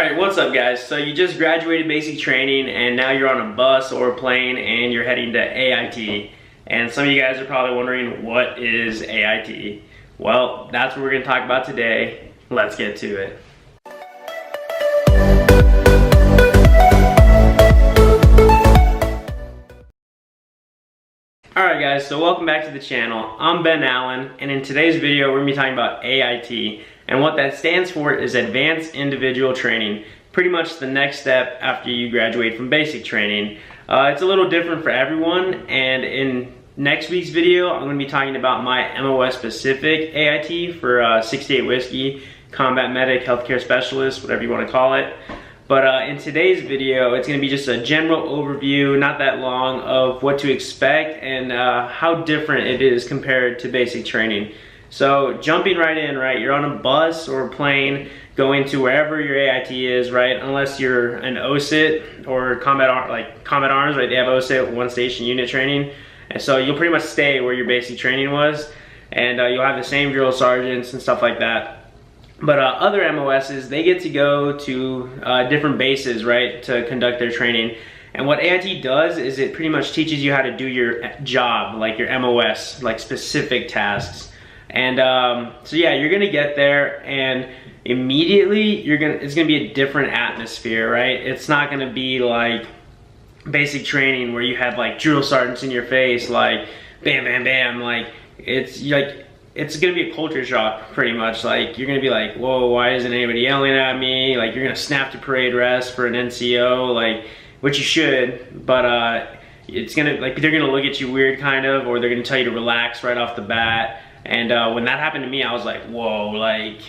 Alright, what's up guys? So you just graduated basic training and now you're on a bus or a plane and you're heading to AIT. And some of you guys are probably wondering, what is AIT? Well, that's what we're going to talk about today. Let's get to it. Alright guys, so welcome back to the channel. I'm Ben Allen, and in today's video we're going to be talking about AIT. And what that stands for is Advanced Individual Training. Pretty much the next step after you graduate from basic training. It's a little different for everyone, and in next week's video I'm going to be talking about my MOS specific AIT for 68 Whiskey, Combat Medic, Healthcare Specialist, whatever you want to call it. But in today's video, it's going to be just a general overview, not that long, of what to expect and how different it is compared to basic training. So jumping right in, right, you're on a bus or a plane going to wherever your AIT is, right, unless you're an OSUT or Combat Arms, right, they have OSUT, one station unit training. And so you'll pretty much stay where your basic training was, and you'll have the same drill sergeants and stuff like that. But other MOSs, they get to go to different bases, right, to conduct their training. And what AIT does is it pretty much teaches you how to do your job, like your MOS, like specific tasks. And so yeah, you're gonna get there and immediately it's gonna be a different atmosphere, right? It's not gonna be like basic training where you have like drill sergeants in your face, like bam, bam, bam. Like it's gonna be a culture shock, pretty much. Like you're gonna be like, whoa, why isn't anybody yelling at me? Like you're gonna snap to parade rest for an NCO, like, which you should, but it's gonna, like, they're gonna look at you weird kind of, or they're gonna tell you to relax right off the bat. And when that happened to me, I was like, whoa, like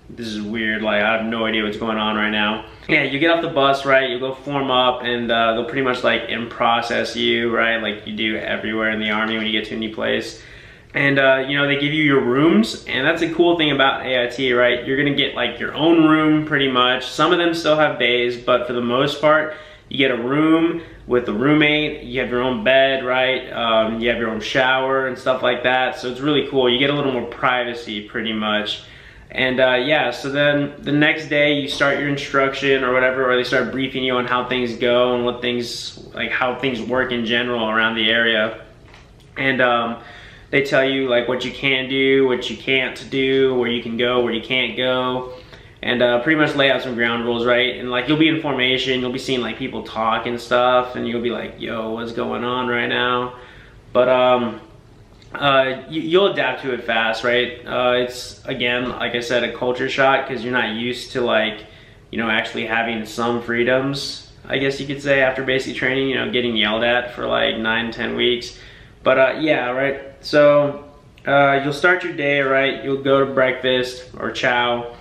this is weird, like I have no idea what's going on right now. Yeah, you get off the bus, right, you go form up, and they'll pretty much like in-process you, right, like you do everywhere in the Army when you get to a new place. And you know, they give you your rooms, and that's a cool thing about AIT, right? You're gonna get like your own room pretty much. Some of them still have bays, but for the most part, you get a room with a roommate, you have your own bed, right? You have your own shower and stuff like that. So it's really cool. You get a little more privacy pretty much. And yeah, so then the next day you start your instruction or whatever, or they start briefing you on how things go and what things, like how things work in general around the area. And they tell you like what you can do, what you can't do, where you can go, where you can't go, and pretty much lay out some ground rules, right? And like you'll be in formation, you'll be seeing like people talk and stuff, and you'll be like, yo, what's going on right now? But you'll adapt to it fast, right? It's, again, like I said, a culture shock because you're not used to, like, you know, actually having some freedoms, I guess you could say, after basic training, you know, getting yelled at for like 9-10 weeks. But yeah, right, so you'll start your day, right? You'll go to breakfast or chow,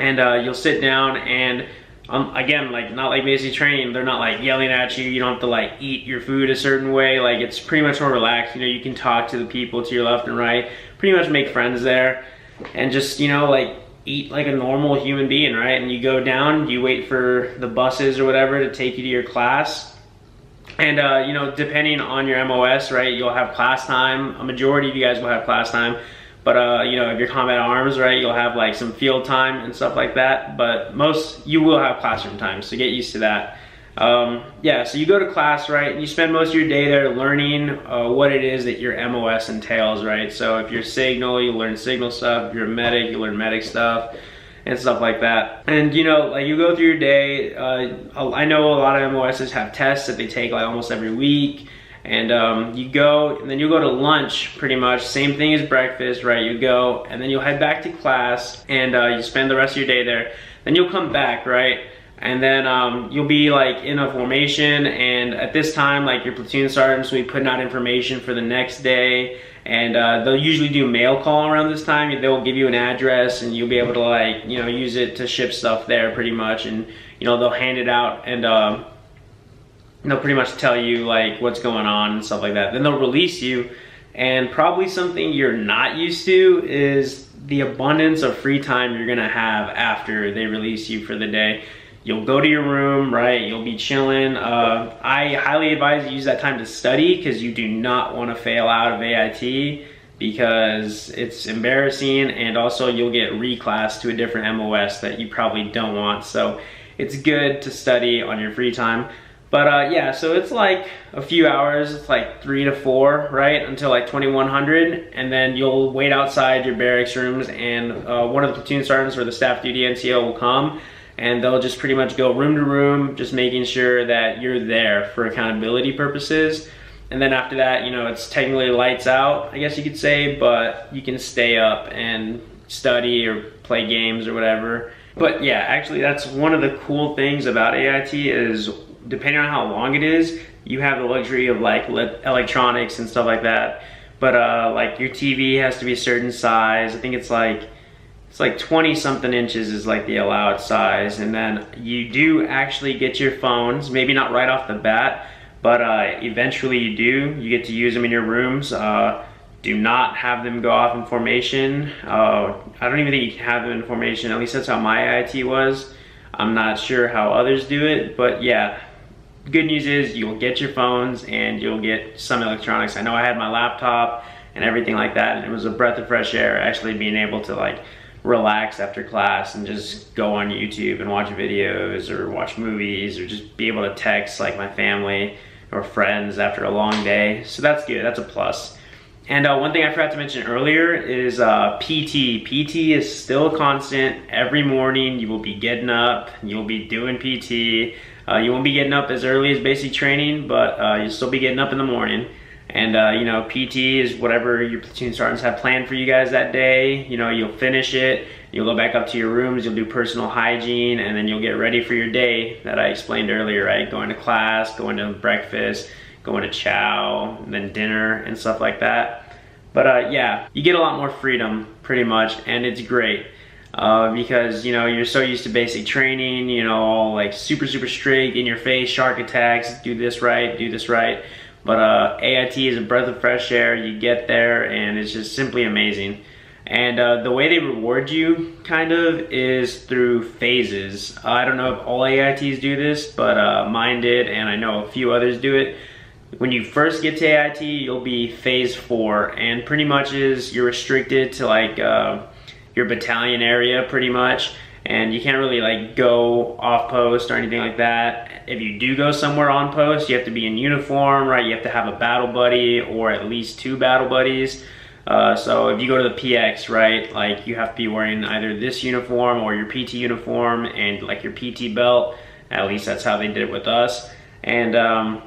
and you'll sit down, and again, like not like basic training, they're not like yelling at you. You don't have to like eat your food a certain way. Like it's pretty much more relaxed. You know, you can talk to the people to your left and right, pretty much make friends there, and just, you know, like eat like a normal human being, right? And you go down, you wait for the buses or whatever to take you to your class. And you know, depending on your MOS, right, you'll have class time. A majority of you guys will have class time. But you know, if you're Combat Arms, right, you'll have like some field time and stuff like that. But you will have classroom time, so get used to that. Yeah, so you go to class, right, and you spend most of your day there learning what it is that your MOS entails, right? So if you're signal, you learn signal stuff. If you're a medic, you learn medic stuff and stuff like that. And you know, like you go through your day. I know a lot of MOSs have tests that they take like almost every week. And you go, and then you go to lunch, pretty much same thing as breakfast, right? You go, and then you'll head back to class, and you spend the rest of your day there. Then you'll come back, right? And then you'll be like in a formation, and at this time, like your platoon sergeants will be putting out information for the next day, and they'll usually do mail call around this time. They'll give you an address, and you'll be able to, like, you know, use it to ship stuff there pretty much, and you know, they'll hand it out, and they'll pretty much tell you like what's going on and stuff like that. Then they'll release you, and probably something you're not used to is the abundance of free time you're gonna have after they release you for the day. You'll go to your room, right? You'll be chilling. I highly advise you use that time to study, because you do not want to fail out of AIT, because it's embarrassing, and also you'll get reclassed to a different MOS that you probably don't want. So it's good to study on your free time. But yeah, so it's like a few hours, it's like 3 to 4, right, until like 2100, and then you'll wait outside your barracks rooms, and one of the platoon sergeants or the staff duty NCO will come, and they'll just pretty much go room to room, just making sure that you're there for accountability purposes. And then after that, you know, it's technically lights out, I guess you could say, but you can stay up and study or play games or whatever. But yeah, actually that's one of the cool things about AIT is, depending on how long it is, you have the luxury of like electronics and stuff like that. But like your TV has to be a certain size. I think it's like 20 something inches is like the allowed size. And then you do actually get your phones, maybe not right off the bat, but eventually you do. You get to use them in your rooms. Do not have them go off in formation. I don't even think you can have them in formation. At least that's how my AIT was. I'm not sure how others do it, but yeah. Good news is you'll get your phones and you'll get some electronics. I know I had my laptop and everything like that, and it was a breath of fresh air actually being able to like relax after class and just go on YouTube and watch videos or watch movies or just be able to text like my family or friends after a long day. So that's good, that's a plus. And one thing I forgot to mention earlier is PT. PT is still constant. Every morning you will be getting up, you'll be doing PT. You won't be getting up as early as basic training, but you'll still be getting up in the morning. And you know, PT is whatever your platoon sergeants have planned for you guys that day. You know, you'll finish it, you'll go back up to your rooms, you'll do personal hygiene, and then you'll get ready for your day that I explained earlier, right? Going to class, going to breakfast, going to chow, and then dinner and stuff like that. But yeah, you get a lot more freedom pretty much, and it's great. Because you know, you're so used to basic training, you know, all like super strict, in your face, shark attacks, do this right, do this right. But AIT is a breath of fresh air. You get there and it's just simply amazing. And the way they reward you kind of is through phases. I don't know if all AITs do this, but mine did, and I know a few others do it. When you first get to AIT, you'll be phase 4, and pretty much you're restricted to like your battalion area pretty much, and you can't really like go off post or anything like that. If you do go somewhere on post, you have to be in uniform, right? You have to have a battle buddy or at least 2 battle buddies. So if you go to the PX, right, like you have to be wearing either this uniform or your PT uniform and like your PT belt. At least that's how they did it with us. And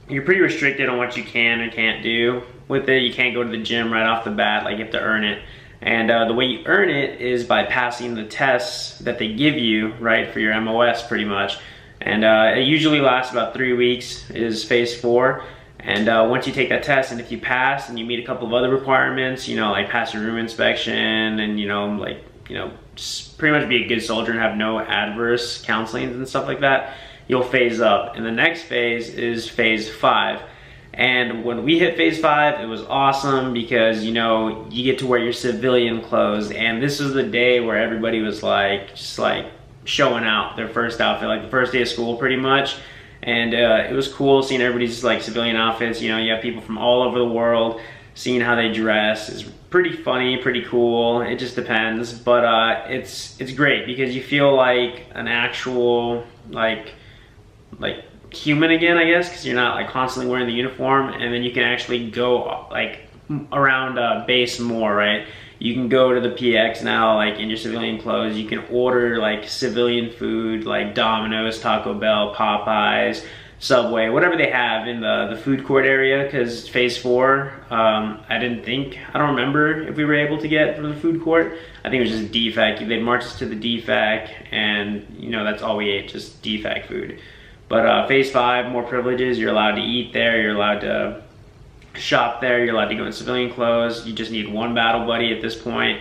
you're pretty restricted on what you can and can't do with it. You can't go to the gym right off the bat, like you have to earn it. And the way you earn it is by passing the tests that they give you, right, for your MOS pretty much. And it usually lasts about 3 weeks, is phase 4. And once you take that test, and if you pass and you meet a couple of other requirements, you know, like pass your room inspection and, you know, like, you know, just pretty much be a good soldier and have no adverse counselings and stuff like that, you'll phase up. And the next phase is phase 5. And when we hit phase 5, it was awesome because, you know, you get to wear your civilian clothes. And this was the day where everybody was like, just like showing out their first outfit, like the first day of school pretty much. And it was cool seeing everybody's like civilian outfits. You know, you have people from all over the world, seeing how they dress is pretty funny, pretty cool. It just depends, but it's great because you feel like an actual like human again, I guess, because you're not like constantly wearing the uniform, and then you can actually go like around base more, right? You can go to the PX now like in your civilian clothes. You can order like civilian food like Domino's, Taco Bell, Popeyes, Subway, whatever they have in the food court area, because phase 4, I don't remember if we were able to get from the food court. I think it was just DFAC. They'd march us to the DFAC, and you know, that's all we ate, just DFAC food. But phase 5, more privileges. You're allowed to eat there, you're allowed to shop there, you're allowed to go in civilian clothes. You just need 1 battle buddy at this point.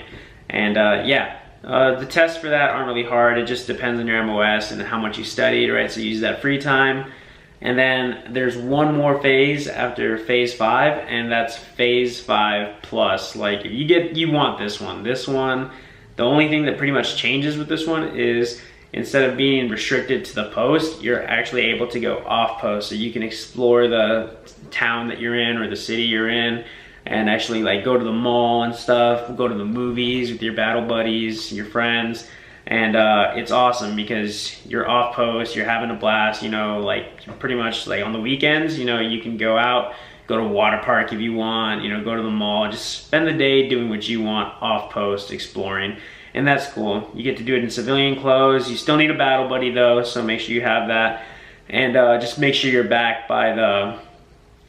And yeah, the tests for that aren't really hard. It just depends on your MOS and how much you studied, right? So you use that free time. And then there's one more phase after phase 5, and that's phase 5 plus. Like if you want this one. This one, the only thing that pretty much changes with this one is instead of being restricted to the post, you're actually able to go off post. So you can explore the town that you're in or the city you're in and actually like go to the mall and stuff, go to the movies with your battle buddies, your friends. And it's awesome because you're off post, you're having a blast, you know, like pretty much like on the weekends, you know, you can go out, go to a water park if you want, you know, go to the mall, just spend the day doing what you want off post, exploring. And that's cool. You get to do it in civilian clothes. You still need a battle buddy though, so make sure you have that. And just make sure you're back by the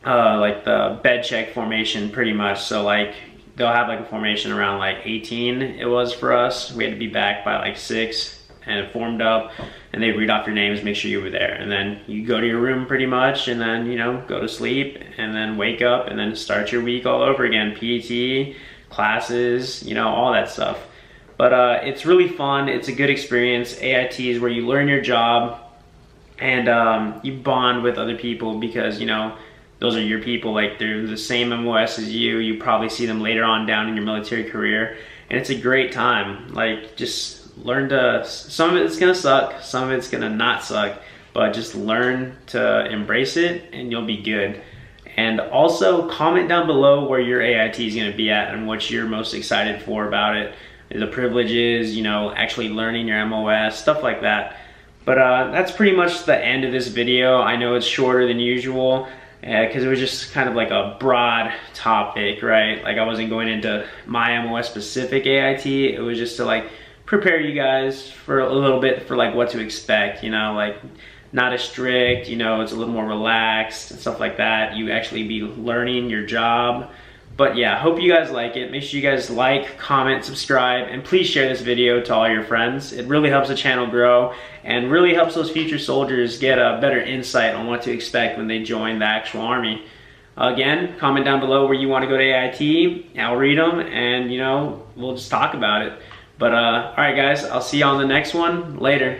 like the bed check formation pretty much. So like they'll have like a formation around like 18 it was for us. We had to be back by like 6 and formed up, and they read off your names, make sure you were there, and then you go to your room pretty much, and then, you know, go to sleep, and then wake up, and then start your week all over again. PT, classes, you know, all that stuff. But it's really fun. It's a good experience. AIT is where you learn your job, and you bond with other people because, you know, those are your people. Like, they're the same MOS as you. You probably see them later on down in your military career, and it's a great time. Like, just learn to, some of it's gonna suck, some of it's gonna not suck, but just learn to embrace it and you'll be good. And also comment down below where your AIT is gonna be at and what you're most excited for about it. The privileges, you know, actually learning your MOS, stuff like that. But that's pretty much the end of this video. I know it's shorter than usual because it was just kind of like a broad topic, right? Like, I wasn't going into my MOS specific AIT. It was just to like prepare you guys for a little bit for like what to expect, you know, like not as strict, you know, it's a little more relaxed and stuff like that. You actually be learning your job. But yeah, hope you guys like it. Make sure you guys like, comment, subscribe, and please share this video to all your friends. It really helps the channel grow and really helps those future soldiers get a better insight on what to expect when they join the actual Army. Again, comment down below where you want to go to AIT. I'll read them, and, you know, we'll just talk about it. But all right guys, I'll see you on the next one. Later.